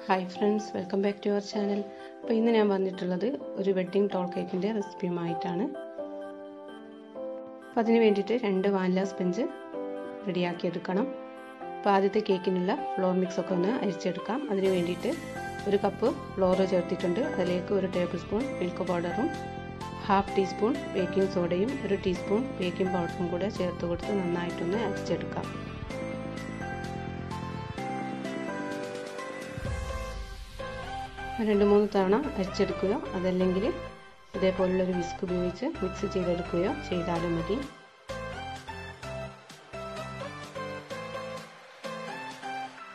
Hi friends, welcome back to our channel. അപ്പോൾ ഇന്ന് ഞാൻ വന്നിട്ടുള്ളത് ഒരു വെഡ്ഡിംഗ് ടോൾ കേക്കിന്റെ റെസിപ്പിയുമായിട്ടാണ്. അപ്പോൾ അതിനു വേണ്ടിയിട്ട് 2 വാനില സ്പഞ്ച് റെഡിയാക്കി എടുക്കണം. അപ്പോൾ ആദ്യത്തെ കേക്കിനുള്ള ഫ്ലോർ മിക്സ് ഒക്കെ ഒന്ന് അരിച്ചെടുക്കാം. അതിനു വേണ്ടിയിട്ട് 1 കപ്പ് ഫ്ലോർ ചേർത്തിട്ടുണ്ട്. അതിലേക്ക് 1 ടേബിൾ സ്പൂൺ മിൽക്ക് പൗഡറും 1/2 ടീസ്പൂൺ ബേക്കിംഗ് സോഡയും 1 ടീസ്പൂൺ ബേക്കിംഗ് പൗഡറും കൂടെ ചേർത്ത് കൊടുത്ത് നന്നായിട്ടൊന്ന് അരിച്ചെടുക്കാം. 2-3 തവണ അരിച്ചെടുക്കുകയോ അതല്ലെങ്കിൽ ഇതേപോലുള്ളൊരു വിസ്ക് ഉപയോഗിച്ച് മിക്സ് ചെയ്തെടുക്കുകയോ ചെയ്താലും മതി.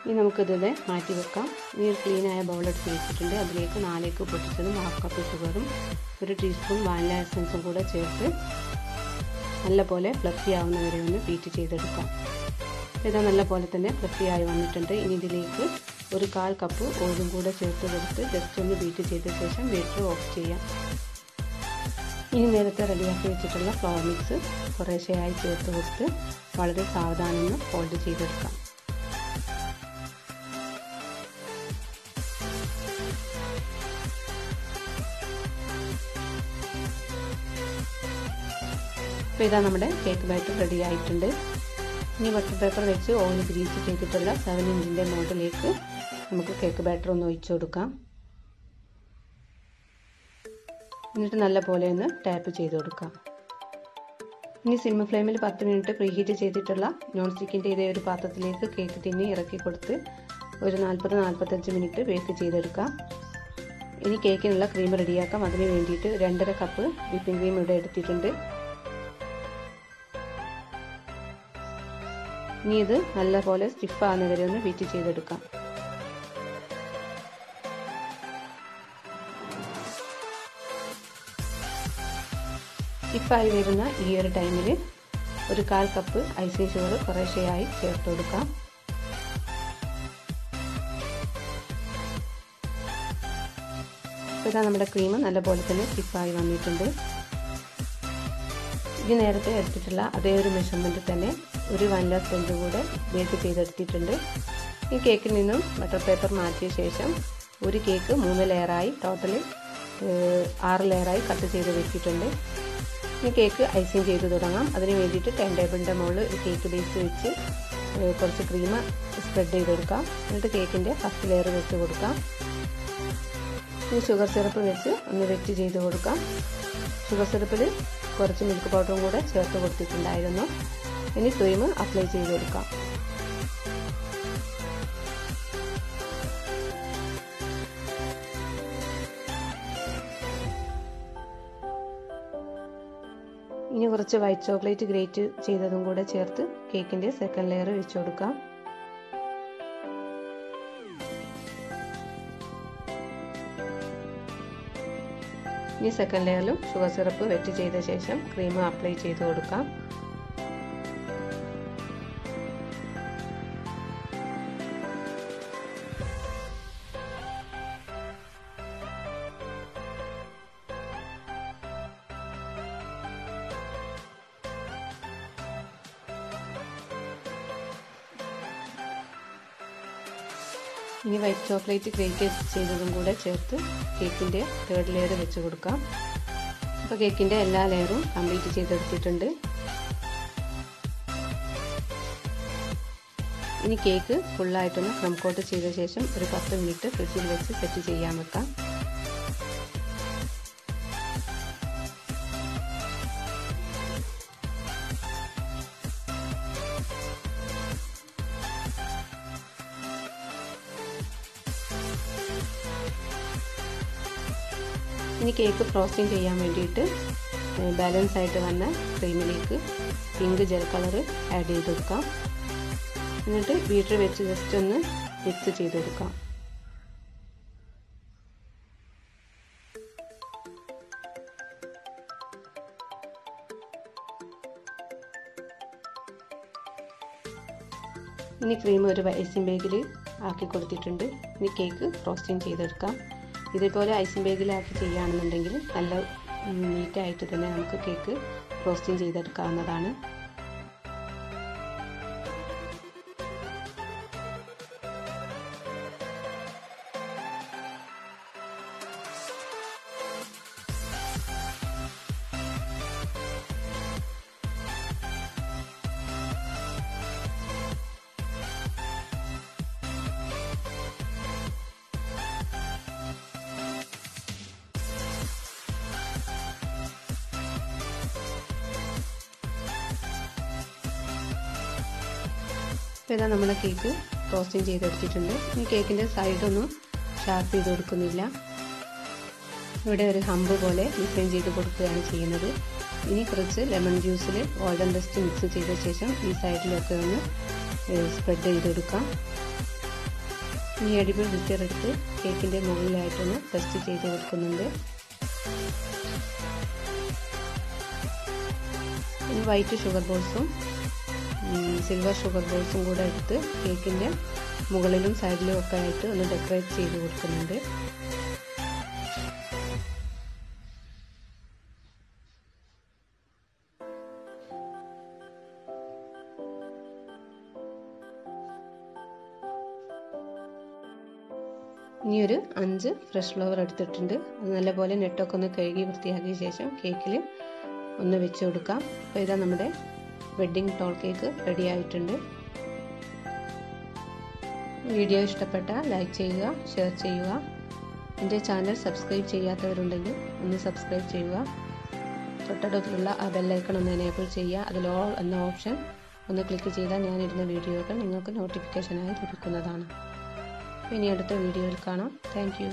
ഇനി നമുക്കിതിനെ മാറ്റി വെക്കാം. ഇനി ഒരു ക്ലീനായ ബൗൾ എടുത്ത് വെച്ചിട്ടുണ്ട്. അതിലേക്ക് 4 എഗ്ഗ് പൊട്ടിച്ചതും 1/2 കപ്പ് ഷുഗറും 1 ടീസ്പൂൺ വാനില എസൻസും കൂടെ ചേർത്ത് നല്ലപോലെ ഫ്ലഫി ആവുന്നവരെ ഒന്ന് ബീറ്റ് ചെയ്തെടുക്കാം. ഇത് നല്ലപോലെ തന്നെ ഫ്ലഫി ആയി വന്നിട്ടുണ്ട്. ഇനി ഇതിലേക്ക് 1/4 കപ്പ് ഓയിലും കൂടെ ചേർത്ത് കൊടുത്ത് ജസ്റ്റ് ഒന്ന് ബീറ്റ് ചെയ്ത ശേഷം ബീറ്റർ ഓഫ് ചെയ്യാം. ഇനി നേരത്തെ റെഡിയാക്കി വെച്ചിട്ടുള്ള ഫ്ലോർ മിക്സ് കുറേശ്ശെയായി ചേർത്ത് കൊടുത്ത് വളരെ സാവധാനം ഫോൾഡ് ചെയ്തെടുക്കാം. അപ്പോൾ ഇതാ നമ്മുടെ കേക്ക് ബാറ്റർ റെഡി ആയിട്ടുണ്ട്. ഇനി ബട്ടർ പേപ്പർ വെച്ച് ഓയിൽ ഗ്രീസ് ചെയ്തിട്ടുള്ള 7 ഇഞ്ചിൻ്റെ മോൾഡിലേക്ക് നമുക്ക് കേക്ക് ബാറ്റർ ഒന്ന് ഒഴിച്ചു കൊടുക്കാം. എന്നിട്ട് നല്ലപോലെ ഒന്ന് ടാപ്പ് ചെയ്ത് കൊടുക്കാം. ഇനി സിം ഫ്ലെയിമിൽ 10 മിനിറ്റ് പ്രീഹീറ്റ് ചെയ്തിട്ടുള്ള നോൺ സ്റ്റിക്കിൻ്റെ ഇതേ ഒരു പാത്രത്തിലേക്ക് കേക്ക് ടിന്നി ഇറക്കി കൊടുത്ത് ഒരു 40-45 മിനിറ്റ് ബേക്ക് ചെയ്തെടുക്കാം. ഇനി കേക്കിനുള്ള ക്രീം റെഡിയാക്കാം. അതിന് വേണ്ടിയിട്ട് 2.5 കപ്പ് വിപ്പിംഗ് ക്രീം ഇവിടെ എടുത്തിട്ടുണ്ട്. ഇനി ഇത് നല്ലപോലെ സ്റ്റിഫ് ആകുന്നവരെ ഒന്ന് ബീറ്റ് ചെയ്തെടുക്കാം. സ്റ്റിഫായി വരുന്ന ഈ ഒരു ടൈമിൽ 1/4 കപ്പ് ഐസിങ് ഷുഗർ കുറേശ്ശെയായി ചേർത്ത് കൊടുക്കാം. ഇതാ നമ്മുടെ ക്രീം നല്ലപോലെ തന്നെ സ്റ്റിഫായി വന്നിട്ടുണ്ട്. ഇനി നേരത്തെ എടുത്തിട്ടുള്ള അതേ ഒരു മെഷർമെൻറ്റ് തന്നെ 1 വാനില സ്പഞ്ച് കൂടെ ബേക്ക് ചെയ്തെടുത്തിട്ടുണ്ട്. ഈ കേക്കിൽ നിന്നും ബട്ടർ പേപ്പർ മാറ്റിയ ശേഷം ഒരു കേക്ക് 3 ലെയറായി ടോട്ടൽ 6 ലെയറായി കട്ട് ചെയ്ത് വെച്ചിട്ടുണ്ട്. ഈ കേക്ക് ഐസിങ് ചെയ്ത് തുടങ്ങാം. അതിന് വേണ്ടിയിട്ട് 10 ടേബിളിൻ്റെ മുകളിൽ ഒരു കേക്ക് ബേസ് വെച്ച് കുറച്ച് ക്രീം സ്പ്രെഡ് ചെയ്ത് കൊടുക്കാം. എന്നിട്ട് കേക്കിൻ്റെ ഫസ്റ്റ് ലെയർ വെച്ച് കൊടുക്കാം. ഈ ഷുഗർ സിറപ്പ് വെച്ച് ഒന്ന് വെറ്റ് ചെയ്ത് കൊടുക്കാം. ഷുഗർ സിറപ്പിൽ കുറച്ച് മിൽക്ക് പൗഡറും കൂടെ ചേർത്ത് കൊടുത്തിട്ടുണ്ടായിരുന്നു. ഇനി ക്രീം അപ്ലൈ ചെയ്ത് കൊടുക്കാം. ഇനി കുറച്ച് വൈറ്റ് ചോക്ലേറ്റ് ഗ്രേറ്റ് ചെയ്തതും കൂടെ ചേർത്ത് കേക്കിന്റെ സെക്കൻഡ് ലെയർ വെച്ച് കൊടുക്കാം. ഈ സെക്കൻഡ് ലെയറിലും ഷുഗർ സിറപ്പ് വെറ്റ് ചെയ്ത ശേഷം ക്രീം അപ്ലൈ ചെയ്ത് കൊടുക്കാം. ഇനി വൈറ്റ് ചോക്ലേറ്റ് ഗ്രേറ്റ് ചെയ്തതും കൂടെ ചേർത്ത് കേക്കിൻ്റെ 3rd ലെയർ വെച്ച് കൊടുക്കാം. അപ്പോൾ കേക്കിൻ്റെ എല്ലാ ലെയറും കംപ്ലീറ്റ് ചെയ്തെടുത്തിട്ടുണ്ട്. ഇനി കേക്ക് ഫുള്ളായിട്ടൊന്ന് ക്രം കോട്ട് ചെയ്ത ശേഷം ഒരു 10 മിനിറ്റ് ഫ്രിഡ്ജിൽ വെച്ച് സെറ്റ് ചെയ്യാൻ വെക്കാം. ഇനി കേക്ക് ഫ്രോസ്റ്റിംഗ് ചെയ്യാൻ വേണ്ടിയിട്ട് ബാലൻസ് ആയിട്ട് വന്ന ക്രീമിലേക്ക് പിങ്ക് ജെൽ കളർ ആഡ് ചെയ്ത് കൊടുക്കാം. എന്നിട്ട് ബീറ്റർ വെച്ച് ജസ്റ്റ് ഒന്ന് മിക്സ് ചെയ്ത് കൊടുക്കാം. ഇനി ക്രീം ഒരു ഐസിങ് ബാഗിൽ ആക്കി കൊടുത്തിട്ടുണ്ട്. ഇനി കേക്ക് ഫ്രോസ്റ്റിംഗ് ചെയ്തെടുക്കാം. ഇതേപോലെ ഐസിങ് ബാഗിലാക്കി ചെയ്യുകയാണെന്നുണ്ടെങ്കിൽ നല്ല നീറ്റായിട്ട് തന്നെ നമുക്ക് കേക്ക് ഫ്രോസ്റ്റിംഗ് ചെയ്തെടുക്കാവുന്നതാണ്. അപ്പോൾ ഇതാ നമ്മുടെ കേക്ക് ടോസ്റ്റിംഗ് ചെയ്തെടുത്തിട്ടുണ്ട്. ഇനി കേക്കിൻ്റെ സൈഡൊന്നും ഷാർപ്പ് ചെയ്ത് കൊടുക്കുന്നില്ല. ഇവിടെ ഒരു ഹമ്പ് പോലെ ഡിസൈൻ ചെയ്ത് കൊടുക്കുകയാണ് ചെയ്യുന്നത്. ഇനി കുറച്ച് ലെമൺ ജ്യൂസിൽ ഗോൾഡൻ ഡസ്റ്റ് മിക്സ് ചെയ്ത ശേഷം ഈ സൈഡിലൊക്കെ ഒന്ന് സ്പ്രെഡ് ചെയ്ത് കൊടുക്കാം. ഇനി എഡിബിൾ ബിറ്റർ എടുത്ത് കേക്കിൻ്റെ മുകളിലായിട്ടൊന്ന് ടെസ്റ്റ് ചെയ്ത് കൊടുക്കുന്നുണ്ട്. ഇനി വൈറ്റ് ഷുഗർ ബോൾസും സിൽവർ ഷുഗർ ബോൾസും കൂടെ എടുത്ത് കേക്കിൻ്റെ മുകളിലും സൈഡിലും ഒക്കെ ആയിട്ട് ഒന്ന് ഡെക്കറേറ്റ് ചെയ്ത് കൊടുക്കുന്നുണ്ട്. ഇനി ഒരു 5 ഫ്രഷ് ഫ്ലവർ എടുത്തിട്ടുണ്ട്. അത് നല്ലപോലെ നെട്ടൊക്കെ ഒന്ന് കഴുകി വൃത്തിയാക്കിയ ശേഷം കേക്കിൽ ഒന്ന് വെച്ച് കൊടുക്കാം. അപ്പോൾ ഇതാ നമ്മുടെ വെഡ്ഡിംഗ് ടോൾ കേക്ക് റെഡി ആയിട്ടുണ്ട്. വീഡിയോ ഇഷ്ടപ്പെട്ടാൽ ലൈക്ക് ചെയ്യുക, ഷെയർ ചെയ്യുക. എൻ്റെ ചാനൽ സബ്സ്ക്രൈബ് ചെയ്യാത്തവരുണ്ടെങ്കിൽ ഒന്ന് സബ്സ്ക്രൈബ് ചെയ്യുക. തൊട്ടടുത്തുള്ള ആ ബെല്ലൈക്കൺ ഒന്ന് എനേബിൾ ചെയ്യുക. അതിൽ ഓൾ എന്ന ഓപ്ഷൻ ഒന്ന് ക്ലിക്ക് ചെയ്താൽ ഞാനിടുന്ന വീഡിയോകൾ നിങ്ങൾക്ക് നോട്ടിഫിക്കേഷനായി ലഭിക്കുന്നതാണ്. ഇനി അടുത്ത വീഡിയോയിൽ കാണാം. Thank you.